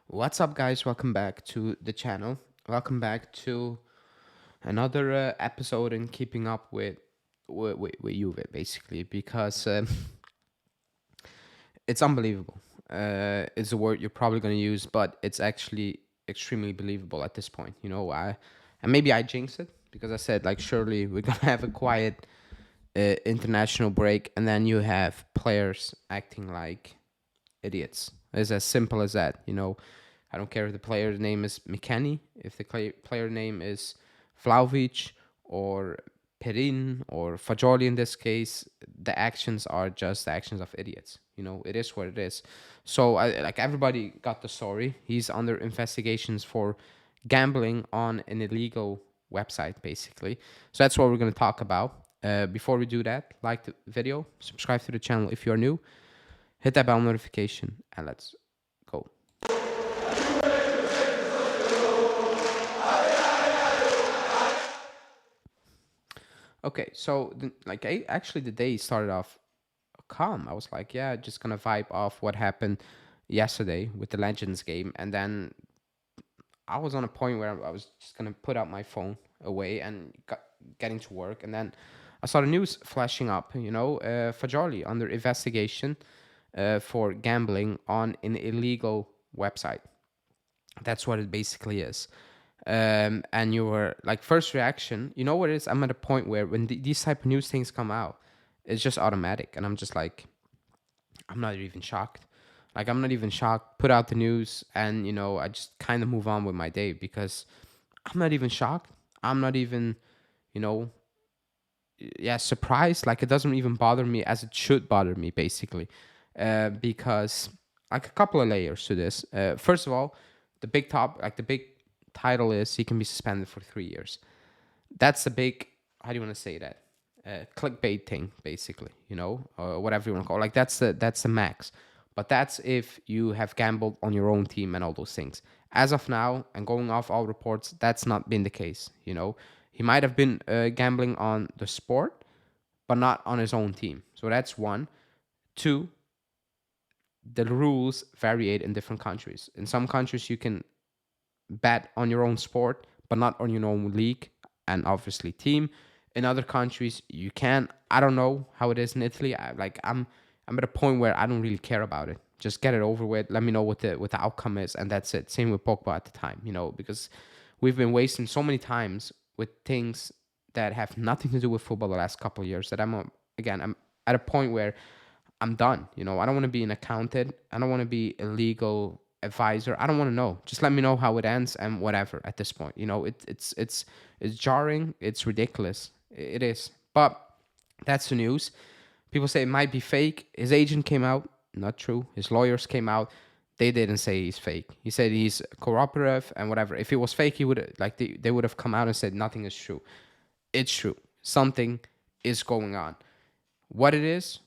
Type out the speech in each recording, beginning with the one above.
What's up, guys? Welcome back to the channel. Welcome back to another episode in keeping up with Juve, basically, because it's unbelievable. It's a word you're probably going to use, but it's actually extremely believable at this point. And maybe I jinx it because I said like surely we're gonna have a quiet international break, and then you have players acting like idiots. It's as simple as that. I don't care if the player's name is McKenny, if the player name is Vlahovic or Perin or Fagioli in this case. The actions are just the actions of idiots. It is what it is. So, like everybody got the story. He's under investigations for gambling on an illegal website, basically. So that's what we're going to talk about. Before we do that, like the video, subscribe to the channel if you're new, hit that bell notification, and let's go. Okay, so actually the day started off calm. I was like, yeah, just gonna vibe off what happened yesterday with the Legends game, and then I was on a point where I was just gonna put out my phone away and getting to work, and then I saw the news flashing up. Fagioli under investigation for gambling on an illegal website. That's what it basically is. And you were like, first reaction, you know what it is? I'm at a point where when these type of news things come out, it's just automatic, and I'm just like, I'm not even shocked. Like, I'm not even shocked. Put out the news, and I just kind of move on with my day because I'm not even shocked. I'm not even, you know, yeah, surprised. Like, it doesn't even bother me as it should bother me, basically, because like a couple of layers to this. First of all, the big title is he can be suspended for 3 years. That's the big, how do you want to say that? Clickbait thing, basically, or whatever you want to call it. Like, that's the max. But that's if you have gambled on your own team and all those things. As of now, and going off all reports, that's not been the case. He might have been gambling on the sport, but not on his own team. So that's one. Two, the rules variate in different countries. In some countries, you can bet on your own sport, but not on your own league and obviously team. In other countries, you can. I don't know how it is in Italy. I'm at a point where I don't really care about it. Just get it over with. Let me know what the outcome is, and that's it. Same with Pogba at the time, because we've been wasting so many times with things that have nothing to do with football the last couple of years that I'm at a point where I'm done. I don't want to be an accountant. I don't want to be a legal advisor. I don't want to know. Just let me know how it ends and whatever. At this point, it's jarring. It's ridiculous. It is. But that's the news. People say it might be fake. His agent came out. Not true. His lawyers came out. They didn't say he's fake. He said he's cooperative and whatever. If it was fake, he would like they would have come out and said nothing is true. It's true. Something is going on. What it is,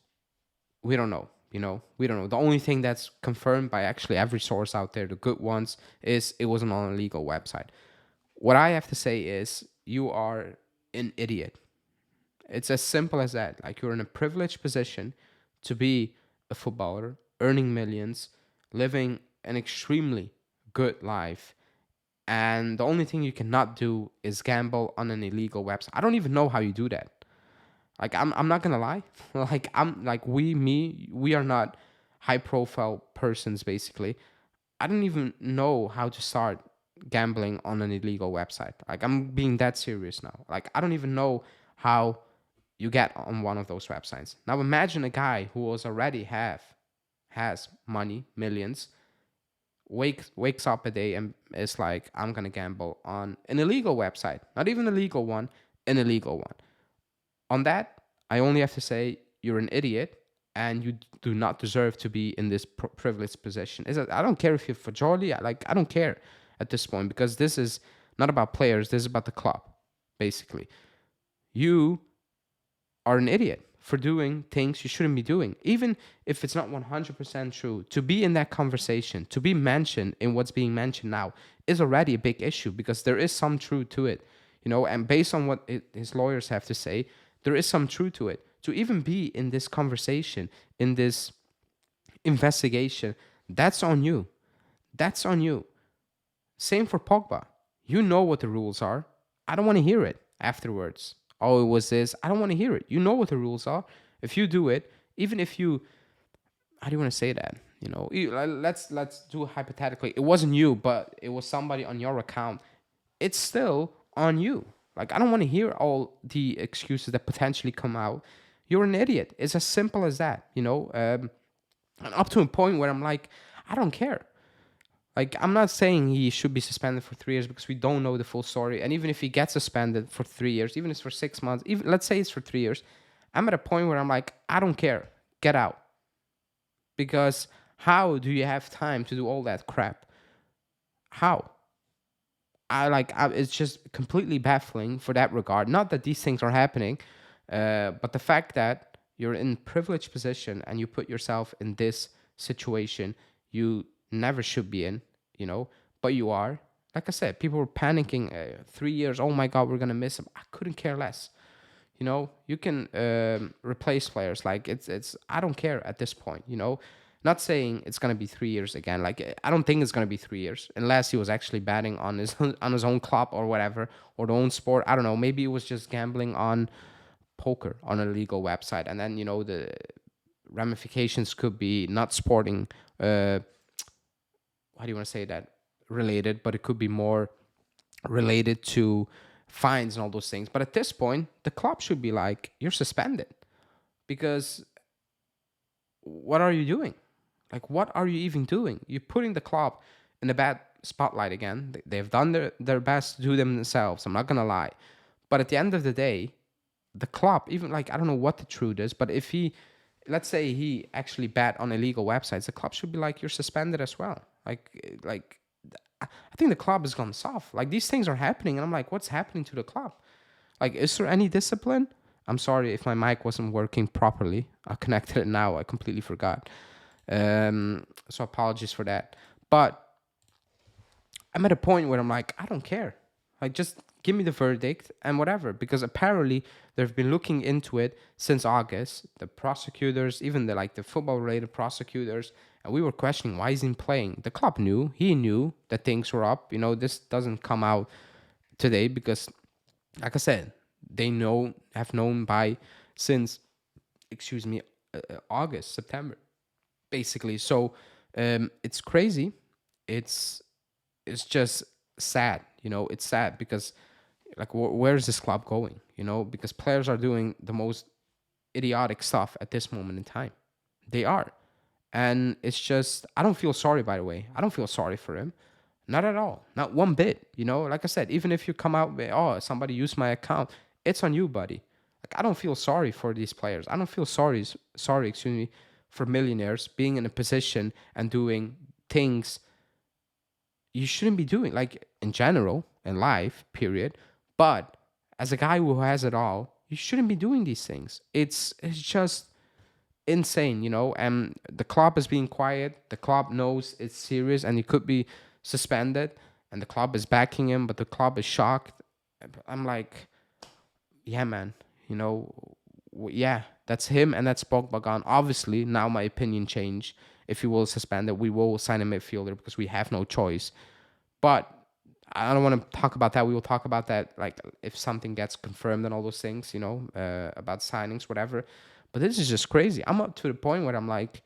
we don't know. We don't know. The only thing that's confirmed by actually every source out there, the good ones, is it wasn't on a legal website. What I have to say is you are an idiot. It's as simple as that. Like, you're in a privileged position to be a footballer, earning millions, living an extremely good life. And the only thing you cannot do is gamble on an illegal website. I don't even know how you do that. Like, I'm not gonna lie. Like, we are not high profile persons, basically. I don't even know how to start gambling on an illegal website. Like, I'm being that serious now. Like, I don't even know how you get on one of those websites. Now imagine a guy who was already has money, millions, wakes up a day and is like, I'm gonna gamble on an illegal website. Not even a legal one, an illegal one. On that, I only have to say you're an idiot and you do not deserve to be in this privileged position. I don't care if you're Fagioli, I don't care at this point, because this is not about players, this is about the club, basically. You are an idiot for doing things you shouldn't be doing, even if it's not 100% true. To be in that conversation, to be mentioned in what's being mentioned now, is already a big issue, because there is some truth to it, and based on what his lawyers have to say, there is some truth to it. To even be in this conversation, in this investigation, that's on you. That's on you. Same for Pogba. You know what the rules are. I don't want to hear it afterwards. Oh, it was this. I don't want to hear it. You know what the rules are. If you do it, even if you, how do you want to say that? Let's do it hypothetically. It wasn't you, but it was somebody on your account. It's still on you. Like, I don't want to hear all the excuses that potentially come out. You're an idiot. It's as simple as that. And up to a point where I'm like, I don't care. Like, I'm not saying he should be suspended for 3 years because we don't know the full story. And even if he gets suspended for 3 years, even if it's for 6 months, even let's say it's for 3 years, I'm at a point where I'm like, I don't care. Get out. Because how do you have time to do all that crap? How? It's just completely baffling for that regard. Not that these things are happening, but the fact that you're in privileged position and you put yourself in this situation you never should be in, but you are. Like I said, people were panicking. 3 years. Oh my God, we're gonna miss him. I couldn't care less. You can replace players. Like it's. I don't care at this point. Not saying it's gonna be 3 years again. Like, I don't think it's gonna be 3 years unless he was actually betting on his on his own club or whatever, or the own sport. I don't know. Maybe it was just gambling on poker on a legal website, and then the ramifications could be not sporting. How do you want to say that? Related, but it could be more related to fines and all those things. But at this point, the club should be like, you're suspended because what are you doing? Like, what are you even doing? You're putting the club in a bad spotlight again. They've done their best to do them themselves. I'm not going to lie. But at the end of the day, the club, even like, I don't know what the truth is, but if let's say he actually bet on illegal websites, the club should be like, you're suspended as well. Like, I think the club has gone soft. Like, these things are happening, and I'm like, what's happening to the club? Like, is there any discipline? I'm sorry if my mic wasn't working properly. I connected it now. I completely forgot. So apologies for that. But I'm at a point where I'm like, I don't care. Like, just give me the verdict and whatever. Because apparently they've been looking into it since August. The prosecutors, even the football-related prosecutors, and we were questioning why isn't he playing. The club knew. He knew that things were up. This doesn't come out today because, like I said, they have known since, excuse me, August, September, basically. So it's crazy. It's just sad. It's sad because, like, where is this club going? Because players are doing the most idiotic stuff at this moment in time. They are. And it's just, I don't feel sorry, by the way. I don't feel sorry for him. Not at all. Not one bit. Like I said, even if you come out with, oh, somebody used my account, it's on you, buddy. Like, I don't feel sorry for these players. I don't feel sorry, excuse me, for millionaires being in a position and doing things you shouldn't be doing, like, in general, in life, period. But as a guy who has it all, you shouldn't be doing these things. It's just insane. And the club is being quiet. The club knows it's serious and he could be suspended, and the club is backing him, but the club is shocked. I'm like, yeah, man, yeah, that's him and that's Pogba gone. Obviously, now my opinion changed. If he will suspend it, we will sign a midfielder because we have no choice. But I don't want to talk about that. We will talk about that, like, if something gets confirmed and all those things, about signings, whatever. But this is just crazy. I'm up to the point where I'm like,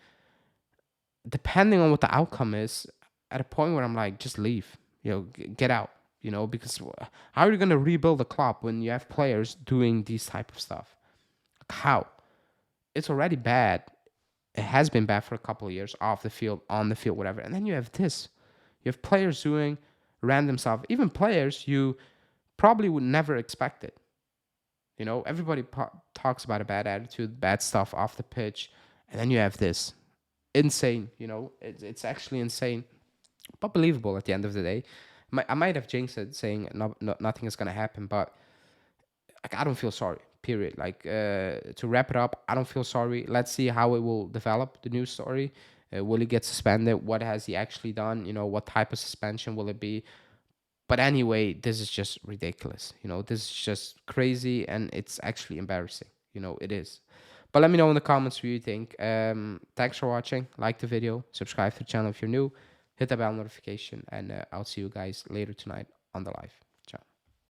depending on what the outcome is, at a point where I'm like, just leave, get out, because how are you going to rebuild a club when you have players doing these type of stuff? Like, how? It's already bad. It has been bad for a couple of years, off the field, on the field, whatever. And then you have this. You have players doing random stuff. Even players you probably would never expect it. Everybody talks about a bad attitude, bad stuff off the pitch. And then you have this. Insane, it's actually insane. But believable at the end of the day. I might have jinxed it saying nothing is going to happen, but, like, I don't feel sorry, period. Like, to wrap it up, I don't feel sorry. Let's see how it will develop, the news story. Will he get suspended? What has he actually done? What type of suspension will it be? But anyway, this is just ridiculous. This is just crazy, and it's actually embarrassing. It is. But let me know in the comments what you think. Thanks for watching. Like the video. Subscribe to the channel if you're new. hit the bell notification, and I'll see you guys later tonight on the live.